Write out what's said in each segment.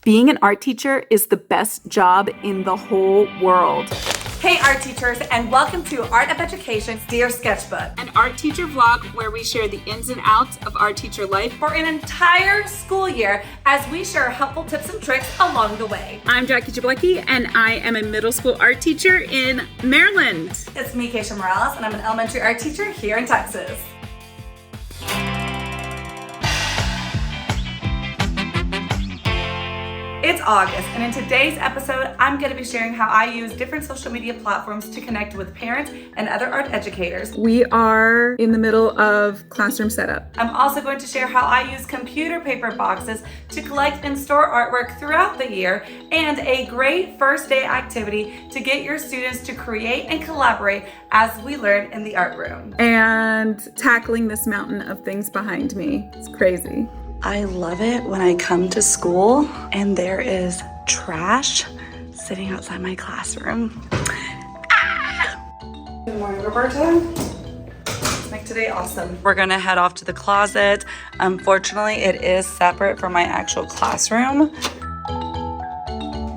Being an art teacher is the best job in the whole world. Hey art teachers, and welcome to Art of Education's Dear Sketchbook, An art teacher vlog where we share the ins and outs of art teacher life for an entire school year as we share helpful tips and tricks along the way. I'm Jablecki, and I am a middle school art teacher in Maryland. It's me, Keisha, and I'm an elementary art teacher here in Texas. It's August, and in today's episode, I'm going to be sharing how I use different social media platforms to connect with parents and other art educators. We are in the middle of classroom setup. I'm also going to share how I use computer paper boxes to collect and store artwork throughout the year, and a great first day activity to get your students to create and collaborate as we learn in the art room. And tackling this mountain of things behind me. It's crazy. I love it when I come to school and there is trash sitting outside my classroom. Good morning, Roberta. Let's make today awesome. We're gonna head off to the closet. Unfortunately, it is separate from my actual classroom.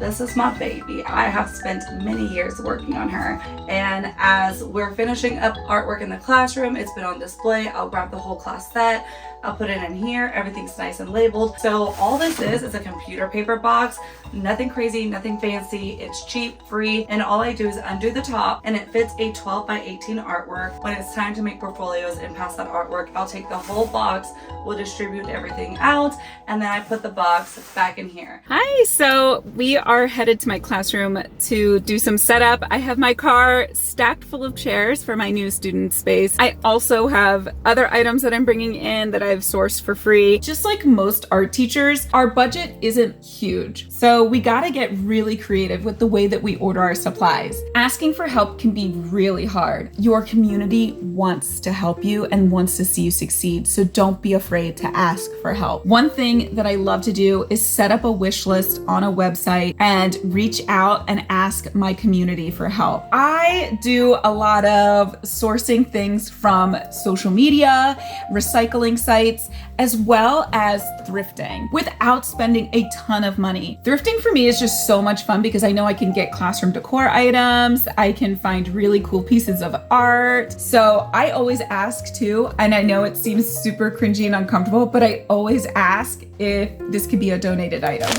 This is my baby. I have spent many years working on her. And as we're finishing up artwork in the classroom, it's been on display. I'll grab the whole class set. I'll put it in here. Everything's nice and labeled. So all this is a computer paper box. Nothing crazy, nothing fancy. It's cheap, free, and all I do is undo the top and it fits a 12 by 18 artwork. When it's time to make portfolios and pass that artwork, I'll take the whole box, we'll distribute everything out, and then I put the box back in here. Hi, so we are headed to my classroom to do some setup. I have my car stacked full of chairs for my new student space. I also have other items that I'm bringing in that I've sourced for free. Just like most art teachers, our budget isn't huge. So we gotta get really creative with the way that we order our supplies. Asking for help can be really hard. Your community wants to help you and wants to see you succeed, so don't be afraid to ask for help. One thing that I love to do is set up a wish list on a website and reach out and ask my community for help. I do a lot of sourcing things from social media, recycling sites, as well as thrifting without spending a ton of money. Thrifting for me is just so much fun because I know I can get classroom decor items, I can find really cool pieces of art. So I always ask too, and I know it seems super cringy and uncomfortable, but I always ask if this could be a donated item.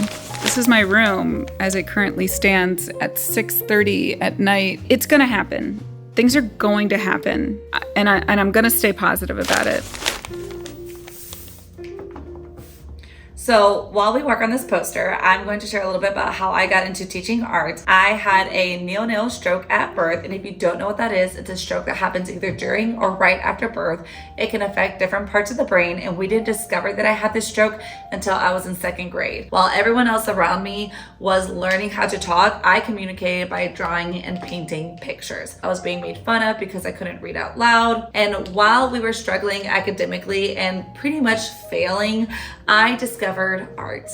This is my room as it currently stands at 6:30 at night. It's gonna happen. Things are going to happen, and I'm gonna stay positive about it. So while we work on this poster, I'm going to share a little bit about how I got into teaching art. I had a neonatal stroke at birth, and if you don't know what that is, it's a stroke that happens either during or right after birth. It can affect different parts of the brain, and we didn't discover that I had this stroke until I was in second grade. While everyone else around me was learning how to talk, I communicated by drawing and painting pictures. I was being made fun of because I couldn't read out loud, and while we were struggling academically and pretty much failing, I discovered art.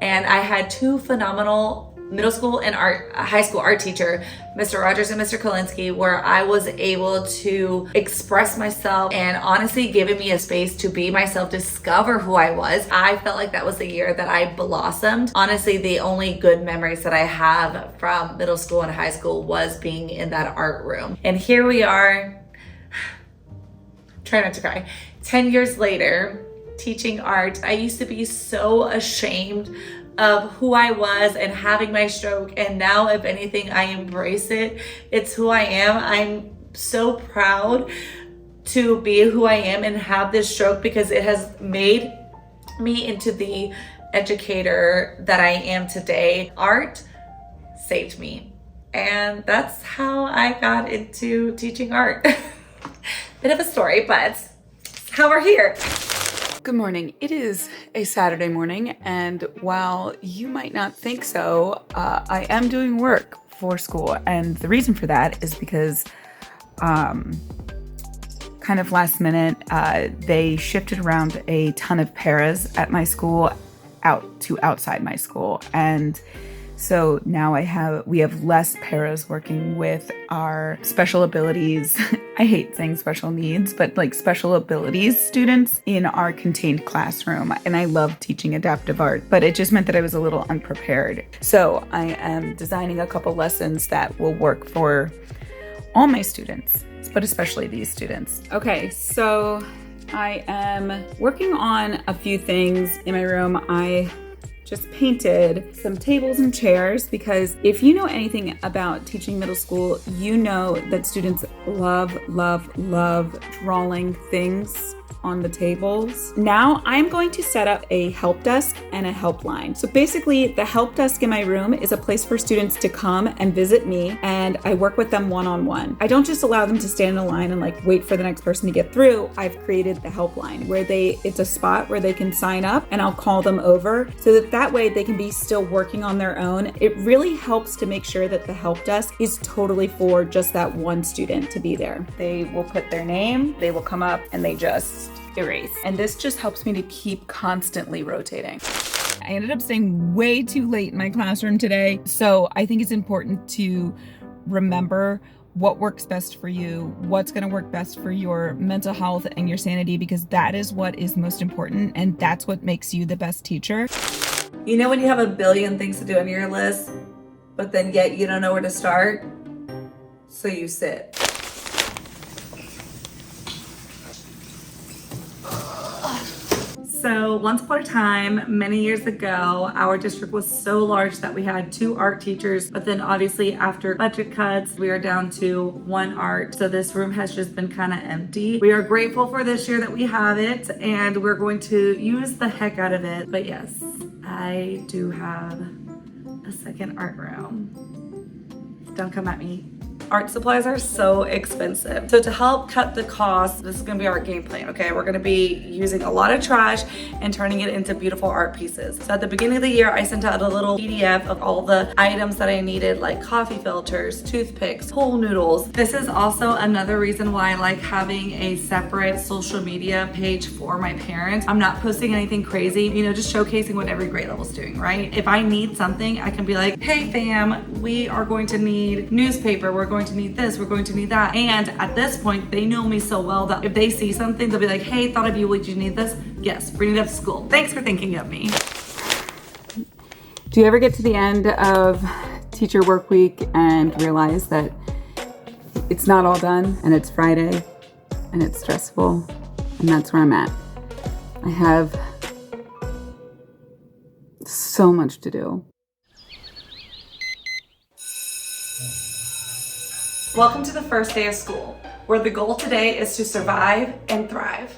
And I had two phenomenal middle school and high school art teacher, Mr. Rogers and Mr. Kolinsky, where I was able to express myself and honestly giving me a space to be myself, discover who I was. I felt like that was the year that I blossomed. Honestly, the only good memories that I have from middle school and high school was being in that art room. And here we are, try not to cry, 10 years later, teaching art. I used to be so ashamed of who I was and having my stroke, and now if anything I embrace it. It's who I am. I'm so proud to be who I am and have this stroke because it has made me into the educator that I am today. Art saved me, and that's how I got into teaching art. Bit of a story, but how we're here. Good morning. It is a Saturday morning, and while you might not think so, I am doing work for school. And the reason for that is because kind of last minute, they shifted around a ton of paras at my school out to outside my school. And So now we have less paras working with our special abilities. I hate saying special needs, but like special abilities students in our contained classroom. And I love teaching adaptive art, but it just meant that I was a little unprepared. So I am designing a couple lessons that will work for all my students, but especially these students. Okay, so I am working on a few things in my room. I just painted some tables and chairs because if you know anything about teaching middle school, you know that students love drawing things on the tables. Now I'm going to set up a help desk and a helpline. So basically the help desk in my room is a place for students to come and visit me, and I work with them one-on-one. I don't just allow them to stand in a line and like wait for the next person to get through. I've created the helpline where it's a spot where they can sign up and I'll call them over so that way they can be still working on their own. It really helps to make sure that the help desk is totally for just that one student to be there. They will put their name, they will come up, and they just erase. And this just helps me to keep constantly rotating. I ended up staying way too late in my classroom today, so I think it's important to remember what works best for you, what's going to work best for your mental health and your sanity, because that is what is most important, and that's what makes you the best teacher. You know when you have a billion things to do on your list, but then yet you don't know where to start? So you sit. So once upon a time, many years ago, our district was so large that we had 2 art teachers, but then obviously after budget cuts, we are down to 1 art. So this room has just been kind of empty. We are grateful for this year that we have it, and we're going to use the heck out of it. But yes, I do have a second art room. Don't come at me. Art supplies are so expensive. So to help cut the cost, this is gonna be our game plan, okay? We're gonna be using a lot of trash and turning it into beautiful art pieces. So at the beginning of the year, I sent out a little PDF of all the items that I needed, like coffee filters, toothpicks, pool noodles. This is also another reason why I like having a separate social media page for my parents. I'm not posting anything crazy, you know, just showcasing what every grade level is doing, right? If I need something, I can be like, hey fam, we are going to need newspaper, we're going to need this, we're going to need that. And at this point, they know me so well that if they see something, they'll be like, hey, thought of you, would you need this? Yes, bring it up to school. Thanks for thinking of me. Do you ever get to the end of teacher work week and realize that it's not all done and it's Friday and it's stressful? And that's where I'm at. I have so much to do. Welcome to the first day of school, where the goal today is to survive and thrive.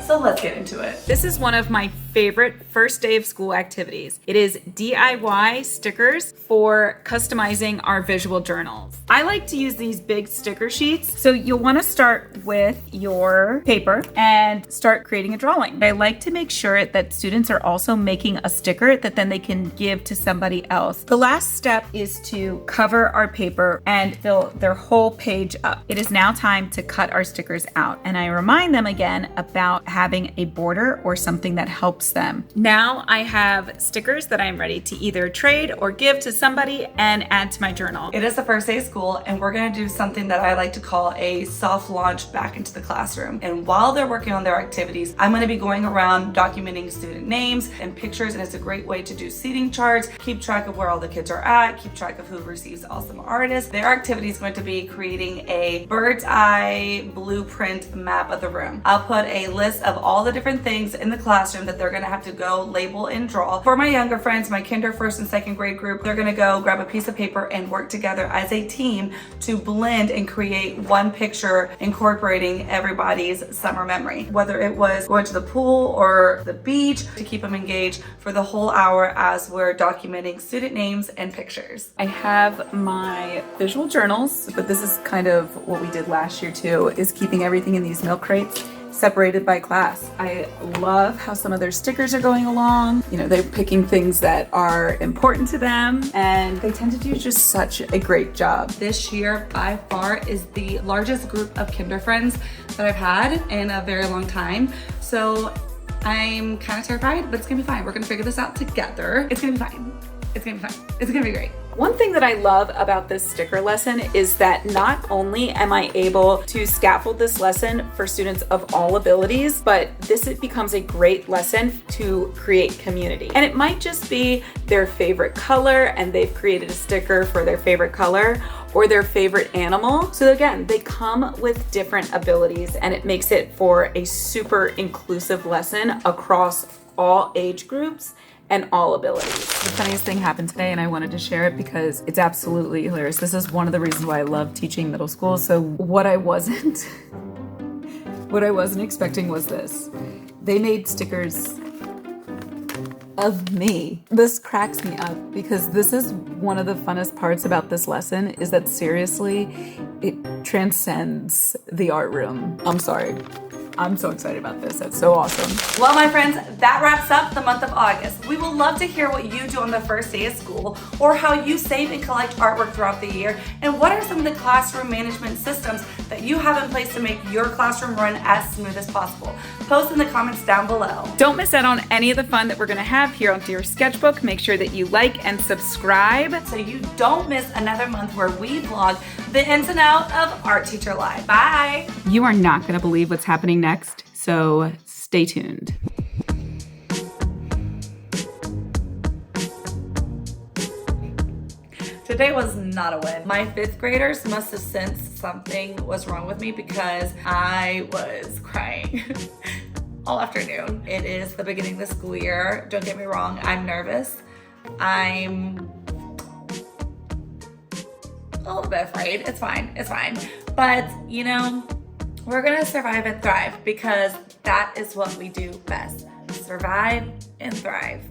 So let's get into it. This is one of my favorite first day of school activities. It is DIY stickers for customizing our visual journals. I like to use these big sticker sheets. So you'll want to start with your paper and start creating a drawing. I like to make sure that students are also making a sticker that then they can give to somebody else. The last step is to cover our paper and fill their whole page up. It is now time to cut our stickers out, and I remind them again about having a border or something that helps them. Now I have stickers that I'm ready to either trade or give to somebody and add to my journal. It is the first day of school, and we're gonna do something that I like to call a soft launch back into the classroom. And while they're working on their activities, I'm gonna be going around documenting student names and pictures, and it's a great way to do seating charts, keep track of where all the kids are at, keep track of who receives awesome artists. Their activity is going to be creating a bird's eye blueprint map of the room. I'll put a list of all the different things in the classroom that they're gonna have to go label and draw. For my younger friends, my kinder, first and second grade group, they're gonna go grab a piece of paper and work together as a team to blend and create one picture incorporating everybody's summer memory. Whether it was going to the pool or the beach, to keep them engaged for the whole hour as we're documenting student names and pictures. I have my visual journals, but this is kind of what we did last year too, is keeping everything in these milk crates separated by class. I love how some of their stickers are going along. You know, they're picking things that are important to them, and they tend to do just such a great job. This year, by far, is the largest group of kinder friends that I've had in a very long time. So I'm kind of terrified, but it's gonna be fine. We're gonna figure this out together. It's gonna be fine. It's gonna be fun. It's gonna be great. One thing that I love about this sticker lesson is that not only am I able to scaffold this lesson for students of all abilities, but it becomes a great lesson to create community. And it might just be their favorite color and they've created a sticker for their favorite color or their favorite animal. So again, they come with different abilities and it makes it for a super inclusive lesson across all age groups and all abilities. The funniest thing happened today and I wanted to share it because it's absolutely hilarious. This is one of the reasons why I love teaching middle school. So what I wasn't expecting was this. They made stickers of me. This cracks me up because this is one of the funnest parts about this lesson is that seriously, it transcends the art room. I'm sorry. I'm so excited about this. That's so awesome. Well, my friends, that wraps up the month of August. We will love to hear what you do on the first day of school or how you save and collect artwork throughout the year and what are some of the classroom management systems that you have in place to make your classroom run as smooth as possible. Post in the comments down below. Don't miss out on any of the fun that we're gonna have here on Dear Sketchbook. Make sure that you like and subscribe so you don't miss another month where we vlog the ins and out of Art Teacher Live. Bye. You are not gonna believe what's happening next, so stay tuned. Today was not a win. My fifth graders must have sensed something was wrong with me because I was crying all afternoon. It is the beginning of the school year. Don't get me wrong, I'm nervous. I'm a little bit afraid. It's fine, it's fine. But you know, we're gonna survive and thrive because that is what we do best. Survive and thrive.